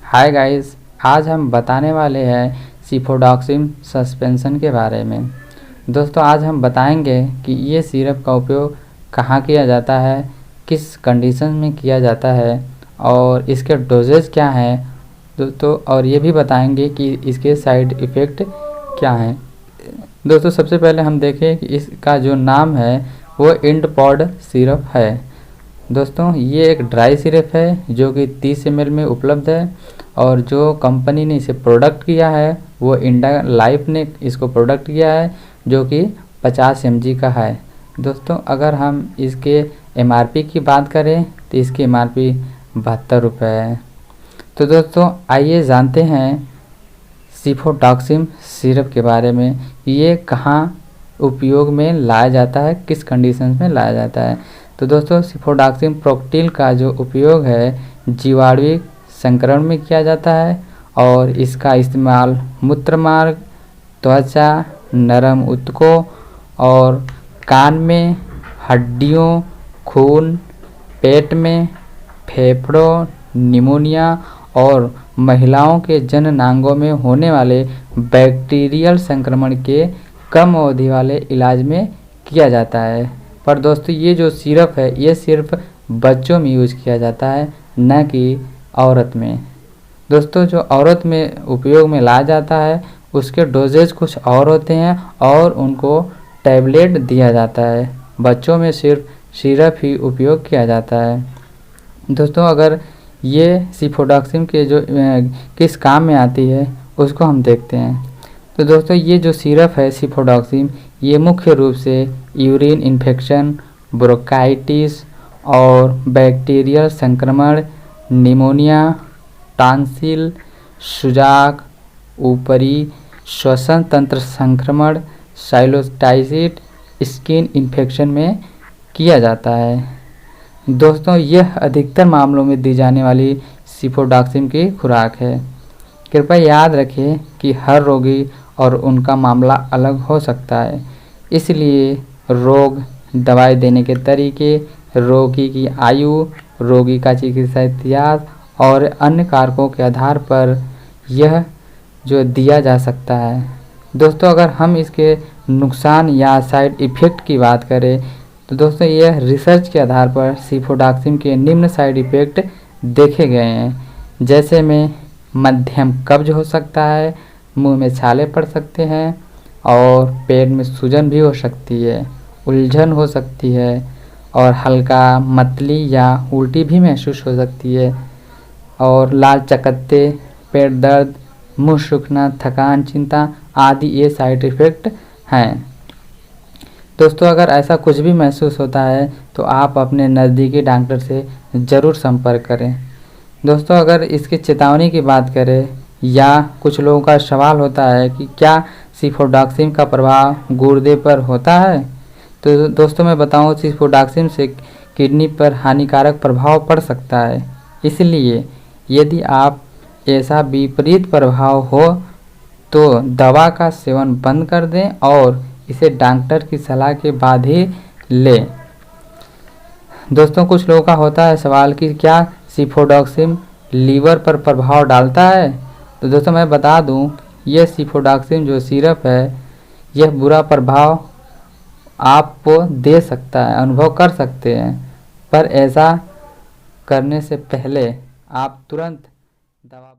Hi guys, आज हम बताने वाले हैं सिफोडॉक्सिम सस्पेंशन के बारे में। दोस्तों, आज हम बताएंगे कि ये सिरप का उपयोग कहाँ किया जाता है, किस कंडीशन में किया जाता है और इसके डोजेज क्या हैं दोस्तों, और ये भी बताएंगे कि इसके साइड इफ़ेक्ट क्या हैं। दोस्तों, सबसे पहले हम देखें कि इसका जो नाम है वो इंडपॉड सिरप है। दोस्तों, ये एक ड्राई सिरप है जो कि 30 ml में उपलब्ध है और जो कंपनी ने इसे प्रोडक्ट किया है वो इंडा लाइफ ने इसको प्रोडक्ट किया है जो कि 50 mg का है। दोस्तों, अगर हम इसके MRP की बात करें तो इसकी MRP 72 रुपये है। तो दोस्तों, आइए जानते हैं सिफोडॉक्सिम सिरप के बारे में, ये कहाँ उपयोग में लाया जाता है, किस कंडीशंस में लाया जाता है। तो दोस्तों, सिफोडॉक्सिम प्रोक्टिल का जो उपयोग है जीवाणुविक संक्रमण में किया जाता है और इसका इस्तेमाल मूत्रमार्ग, त्वचा, नरम ऊतकों और कान में, हड्डियों, खून, पेट में, फेफड़ों, निमोनिया और महिलाओं के जननांगों में होने वाले बैक्टीरियल संक्रमण के कम अवधि वाले इलाज में किया जाता है। पर दोस्तों, ये जो सिरप है ये सिर्फ बच्चों में यूज किया जाता है, न कि औरत में। दोस्तों, जो औरत में उपयोग में लाया जाता है उसके डोजेज कुछ और होते हैं और उनको टैबलेट दिया जाता है। बच्चों में सिर्फ सिरप ही उपयोग किया जाता है। दोस्तों, अगर ये सिफोडॉक्सिम के जो किस काम में आती है उसको हम देखते हैं। तो दोस्तों, ये जो सिरप है सिफोडॉक्सिम, ये मुख्य रूप से यूरिन इन्फेक्शन, ब्रोंकाइटिस और बैक्टीरियल संक्रमण, निमोनिया, टॉन्सिल, सुजाक, ऊपरी श्वसन तंत्र संक्रमण, साइनोसाइटिस, स्किन इन्फेक्शन में किया जाता है। दोस्तों, यह अधिकतर मामलों में दी जाने वाली सिफोडॉक्सिम की खुराक है। कृपया याद रखें कि हर रोगी और उनका मामला अलग हो सकता है, इसलिए रोग, दवाई देने के तरीके, रोगी की आयु, रोगी का चिकित्सा इतिहास और अन्य कारकों के आधार पर यह जो दिया जा सकता है। दोस्तों, अगर हम इसके नुकसान या साइड इफ़ेक्ट की बात करें तो दोस्तों, यह रिसर्च के आधार पर सिफोडॉक्सिम के निम्न साइड इफ़ेक्ट देखे गए हैं, जैसे में मध्यम कब्ज हो सकता है, मुंह में छाले पड़ सकते हैं और पेट में सूजन भी हो सकती है, उलझन हो सकती है और हल्का मतली या उल्टी भी महसूस हो सकती है और लाल चकत्ते, पेट दर्द, मुंह सूखना, थकान, चिंता आदि ये साइड इफ़ेक्ट हैं। दोस्तों, अगर ऐसा कुछ भी महसूस होता है तो आप अपने नज़दीकी डॉक्टर से ज़रूर संपर्क करें। दोस्तों, अगर इसकी चेतावनी की बात करें या कुछ लोगों का सवाल होता है कि क्या सिफोडॉक्सिम का प्रभाव गुर्दे पर होता है, तो दोस्तों मैं बताऊं, सिफोडॉक्सिम से किडनी पर हानिकारक प्रभाव पड़ सकता है। इसलिए यदि आप ऐसा विपरीत प्रभाव हो तो दवा का सेवन बंद कर दें और इसे डॉक्टर की सलाह के बाद ही लें। दोस्तों, कुछ लोगों का होता है सवाल कि क्या सिफोडॉक्सिम लीवर पर प्रभाव डालता है। तो दोस्तों, मैं बता दूं, यह सिफोडॉक्सिम जो सिरप है यह बुरा प्रभाव आपको दे सकता है, अनुभव कर सकते हैं, पर ऐसा करने से पहले आप तुरंत दवा